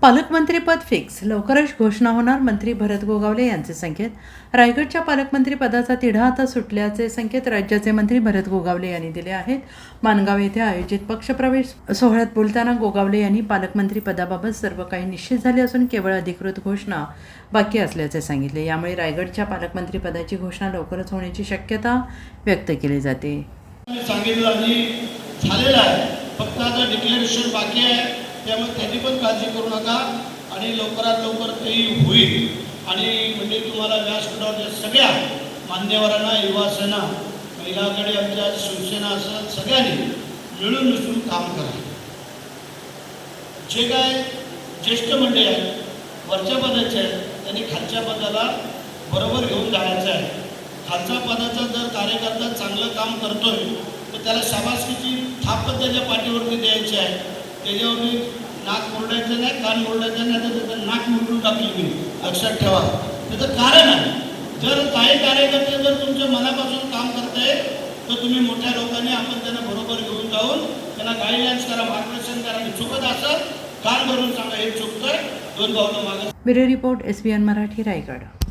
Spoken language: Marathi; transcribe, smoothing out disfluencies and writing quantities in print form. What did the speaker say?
पालकमंत्रीपद फिक्स, लवकरच घोषणा होणार. मंत्री भरत गोगावले यांचे संकेत. रायगडच्या पालकमंत्री पदाचा तिढा आता सुटल्याचे संकेत राज्याचे मंत्री भरत गोगावले यांनी दिले आहेत. माणगाव येथे आयोजित पक्षप्रवेश सोहळ्यात बोलताना गोगावले यांनी पालकमंत्री पदाबाबत सर्व काही निश्चित झाले असून केवळ अधिकृत घोषणा बाकी असल्याचे सांगितले. यामुळे रायगडच्या पालकमंत्री पदाची घोषणा लवकरच होण्याची शक्यता व्यक्त केली जाते. सांगितलं आणि झालेलं आहे, फक्त आता डिक्लेरेशन बाकी आहे, त्यामुळे त्याची पण काळजी करू नका आणि लवकरात लवकर तेही होईल. आणि म्हणजे तुम्हाला व्यासपीठावरच्या सगळ्या मान्यवरांना, युवासेना, महिला आघाडी, आमच्या शिवसेना असेल, सगळ्यांनी मिळून मिसळून काम करा. जे काय ज्येष्ठ मंडळी आहेत, वरच्या पदाचे आहेत, त्यांनी खालच्या पदाला बरोबर घेऊन जायचं आहे. खालच्या पदाचा जर कार्यकर्ता चांगलं काम करतोय तर त्याला शाबासकीची थाप त्याच्या पाठीवरती द्यायची आहे. त्याच्यावरती नाक मुरडायचं नाही, कान मुरडायचं नाही, तर त्याचं नाक मुरडून टाकलं मी, लक्षात ठेवा. त्याचं कारण आहे, जर काही कार्यकर्ते जर तुमच्या मनापासून काम करताय तर तुम्ही मोठ्या लोकांनी आपण त्यांना बरोबर घेऊन जाऊन त्यांना गाईडलाईन्स करा, मार्गदर्शन करा. आणि चुकत असं कान भरून सांगा हे चुकतंय, दोन पावलं मागं. Bureau report, SBN Marathi, Raigad.